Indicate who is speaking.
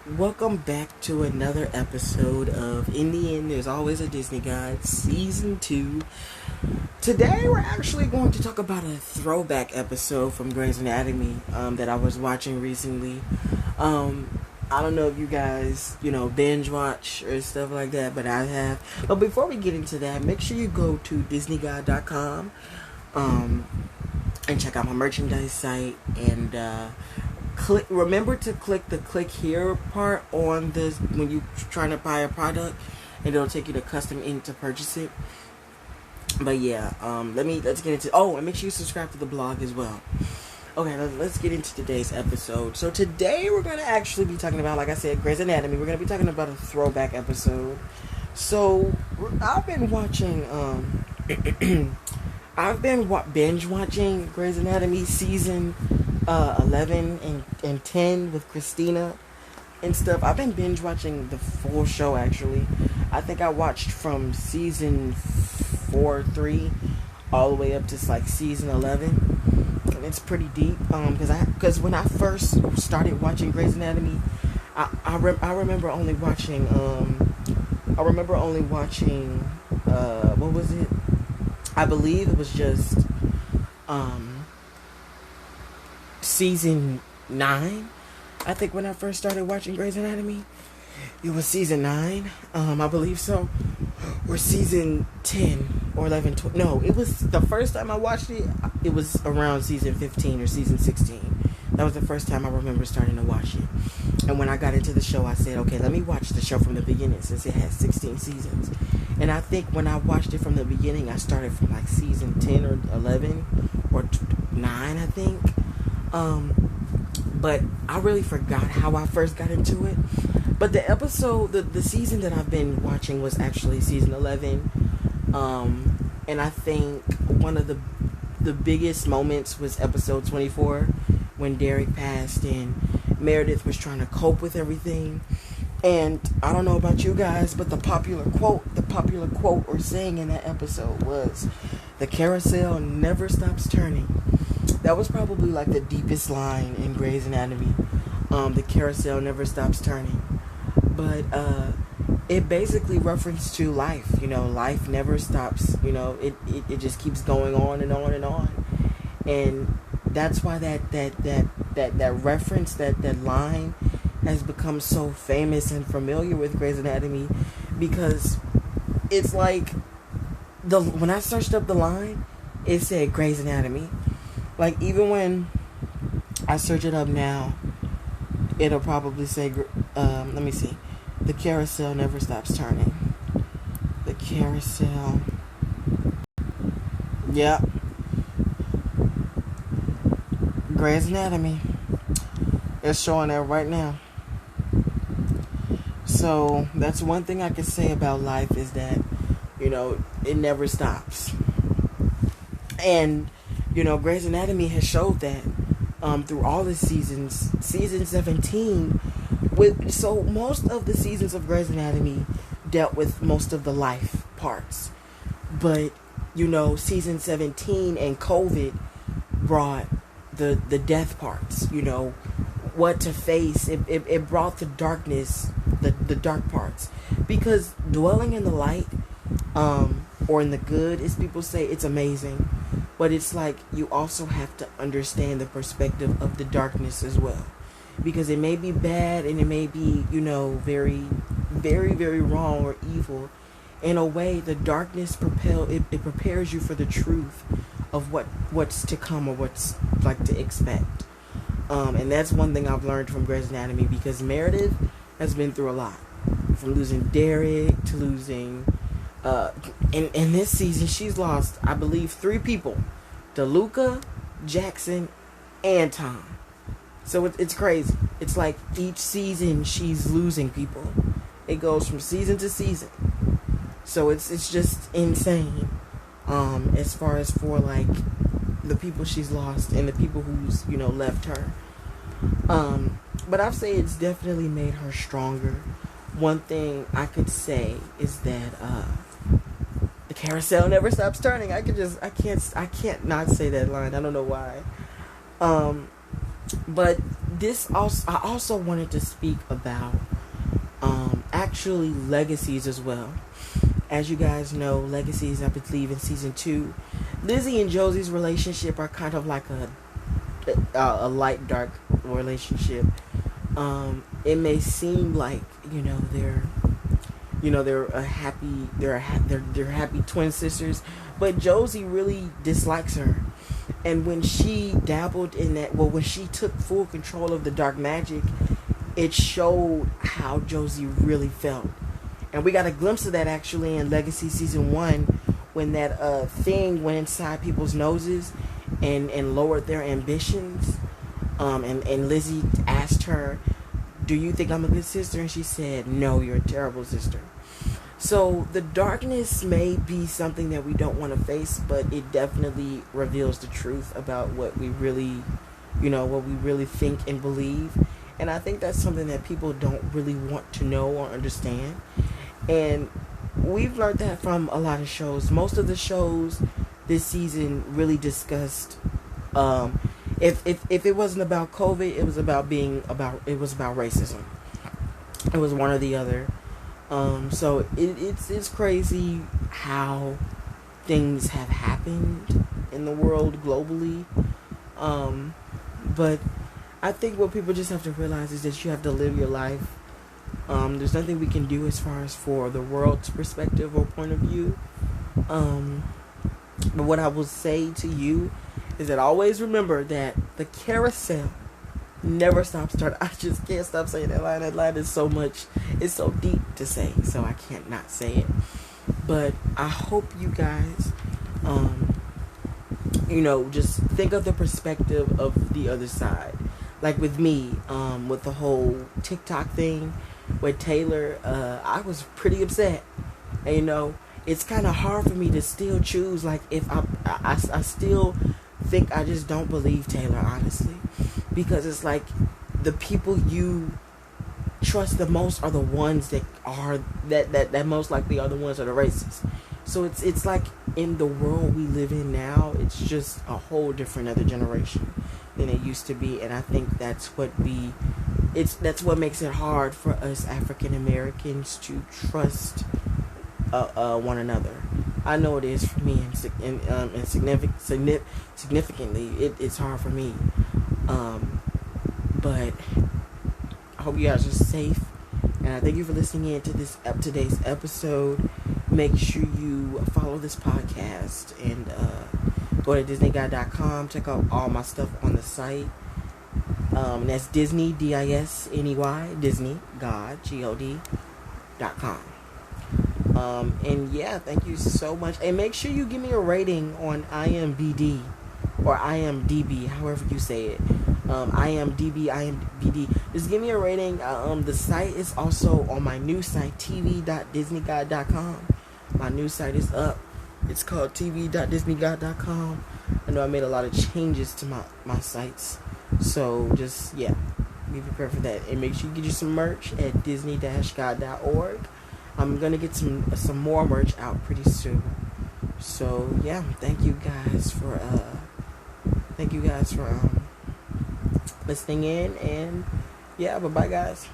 Speaker 1: Welcome back to another episode of In the End There's Always a Disney Guide, Season 2. Today we're actually going to talk about a throwback episode from Grey's Anatomy that I was watching recently. I don't know if you guys, binge watch or stuff like that, but I have. But before we get into that, make sure you go to DisneyGuide.com and check out my merchandise site and remember to click the click here part on this when you're trying to buy a product, and it'll take you to custom ink to purchase it. But yeah, let's get into and make sure you subscribe to the blog as well. Okay, let's get into today's episode. So today we're going to actually be talking about, like I said, Grey's Anatomy. We're going to be talking about a throwback episode. So I've been watching binge watching Grey's Anatomy season 11 and 10 with Christina and stuff. I've been binge watching the full show, actually. I think I watched from season 3 all the way up to like season 11, and it's pretty deep. Because when I first started watching Grey's Anatomy, I remember only watching what was it? I believe it was just season 9. I think when I first started watching Grey's Anatomy, it was season 9. I believe so. Or season 10 or 11, 12. No, it was the first time I watched it. It was around season 15 or season 16. That was the first time I remember starting to watch it. And when I got into the show, I said, okay, let me watch the show from the beginning since it has 16 seasons. And I think when I watched it from the beginning, I started from like season 10 or 11 or 9, I think. But I really forgot how I first got into it. But the episode, the season that I've been watching was actually season 11. And I think one of the biggest moments was episode 24 when Derek passed and Meredith was trying to cope with everything. And I don't know about you guys, but the popular quote or saying in that episode was, "The carousel never stops turning." That was probably like the deepest line in Grey's Anatomy. The carousel never stops turning. But it basically referenced to life. Life never stops. It just keeps going on and on and on. And that's why that reference, that line has become so famous and familiar with Grey's Anatomy, because it's like when I searched up the line, it said Grey's Anatomy. Like, even when I search it up now, it'll probably say, let me see, the carousel never stops turning. The carousel. Yep. Grey's Anatomy. It's showing that right now. So that's one thing I can say about life, is that, it never stops. And, Grey's Anatomy has showed that through all the seasons. Season 17, so most of the seasons of Grey's Anatomy dealt with most of the life parts. But, season 17 and COVID brought the death parts, what to face. It brought the darkness, the dark parts. Because dwelling in the light, or in the good, as people say, it's amazing. But it's like you also have to understand the perspective of the darkness as well. Because it may be bad and it may be, very, very, very wrong or evil. In a way, the darkness it prepares you for the truth of what's to come, or what's like to expect. And that's one thing I've learned from Grey's Anatomy, because Meredith has been through a lot. From losing Derek to losing... in this season, she's lost, I believe, 3 people. DeLuca, Jackson, and Tom. So it's crazy. It's like each season she's losing people. It goes from season to season. So it's just insane. As far as for like the people she's lost and the people who's left her. But I'd say it's definitely made her stronger. One thing I could say is that the carousel never stops turning. I can't not say that line. I don't know why. But I also wanted to speak about actually legacies as well. As you guys know, legacies, I believe in season 2, Lizzie and Josie's relationship are kind of like a light dark relationship. It may seem like they're a happy they're happy twin sisters, but Josie really dislikes her. And when she dabbled in that, well, when she took full control of the dark magic, it showed how Josie really felt. And we got a glimpse of that actually in Legacy season 1, when that thing went inside people's noses and lowered their ambitions. And Lizzie asked her, "Do you think I'm a good sister?" And she said, "No, you're a terrible sister." So the darkness may be something that we don't want to face, but it definitely reveals the truth about what we really think and believe. And I think that's something that people don't really want to know or understand. And we've learned that from a lot of shows. Most of the shows this season really discussed, if it wasn't about COVID, it was about racism. It was one or the other. So it's crazy how things have happened in the world globally. But I think what people just have to realize is that you have to live your life. There's nothing we can do as far as for the world's perspective or point of view. But what I will say to you is that always remember that the carousel never stops turning. I just can't stop saying that line. That line is so much. It's so deep to say, so I can't not say it. But I hope you guys, just think of the perspective of the other side. Like with me, with the whole TikTok thing with Taylor, I was pretty upset. And, it's kind of hard for me to still choose. Like, if I still think I just don't believe Taylor, honestly. Because it's like the people you trust the most are the ones that most likely are the ones that are racist. So it's like in the world we live in now, it's just a whole different other generation than it used to be. And I think that's what makes it hard for us African Americans to trust one another. I know it is for me, and significantly, it's hard for me. But I hope you guys are safe, and I thank you for listening in to today's episode. Make sure you follow this podcast and go to DisneyGuy.com. Check out all my stuff on the site. And that's Disney, DISNEY, Disney, God, GOD.com. And yeah, thank you so much. And make sure you give me a rating on IMBD or IMDb, however you say it. IMDb. Just give me a rating. The site is also on my new site, tv.disneyguide.com. My new site is up. It's called tv.disneyguide.com. I know I made a lot of changes to my sites. So just, be prepared for that. And make sure you get you some merch at disney-guide.org. I'm gonna get some more merch out pretty soon. So thank you guys for listening in, and bye bye guys.